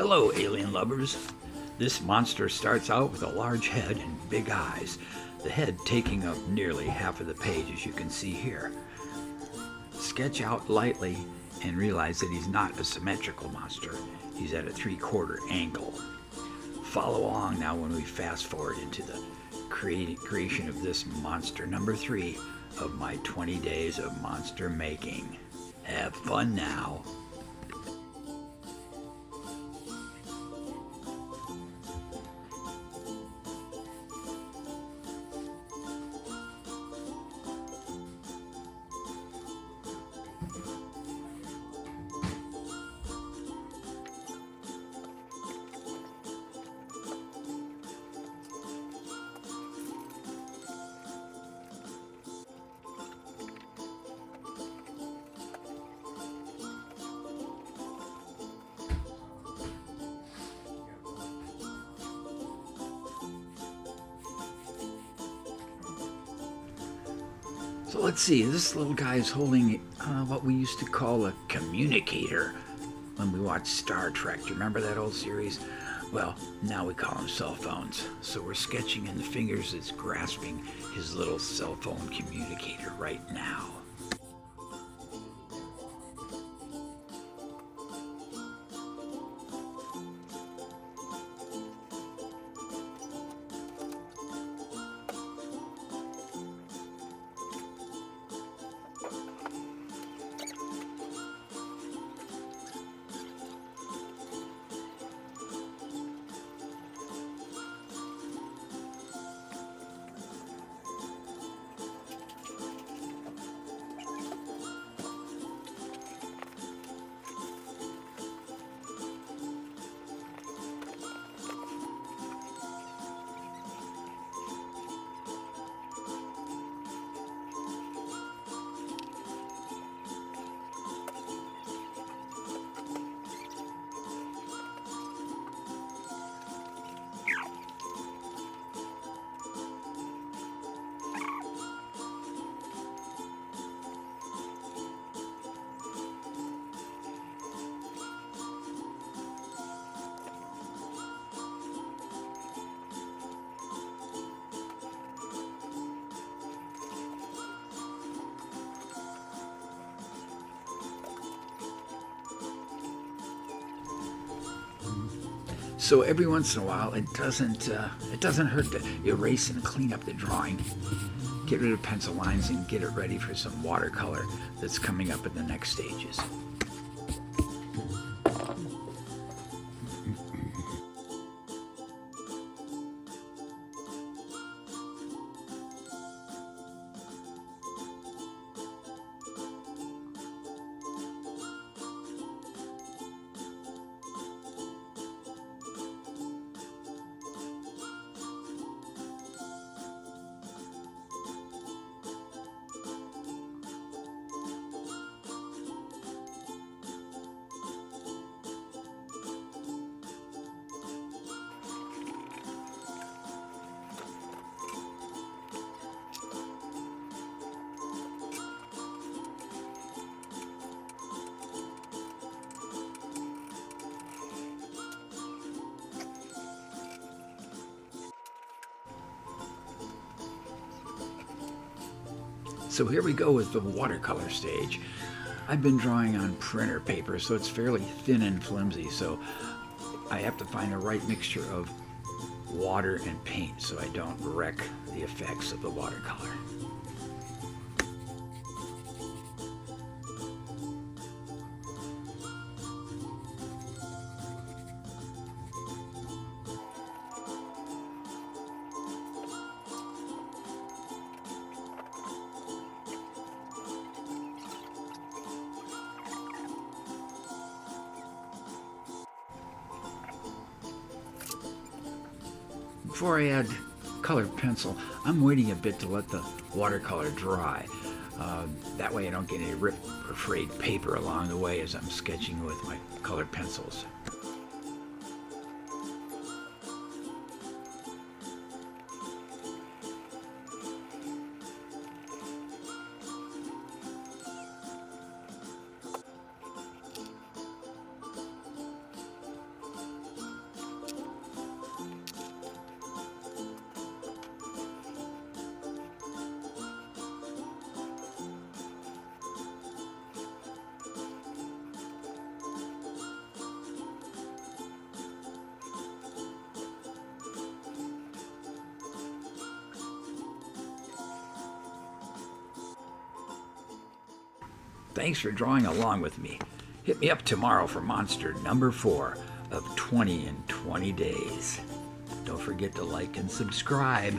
Hello, alien lovers. This monster starts out with a large head and big eyes, the head taking up nearly half of the page, as you can see here. Sketch out lightly and realize that he's not a symmetrical monster. He's at a 3/4 angle. Follow along now when we fast forward into the creation of this monster number 3 of my 20 days of monster making. Have fun now. So let's see, this little guy is holding what we used to call a communicator when we watched Star Trek. Do you remember that old series? Well, now we call them cell phones. So we're sketching in the fingers that's grasping his little cell phone communicator right now. So every once in a while, it doesn't hurt to erase and clean up the drawing. Get rid of pencil lines and get it ready for some watercolor that's coming up in the next stages. So here we go with the watercolor stage. I've been drawing on printer paper, so it's fairly thin and flimsy, so I have to find the right mixture of water and paint so I don't wreck the effects of the watercolor. Before I add colored pencil, I'm waiting a bit to let the watercolor dry. That way I don't get any rip or frayed paper along the way as I'm sketching with my colored pencils. Thanks for drawing along with me. Hit me up tomorrow for monster number 4 of 20 in 20 days. Don't forget to like and subscribe.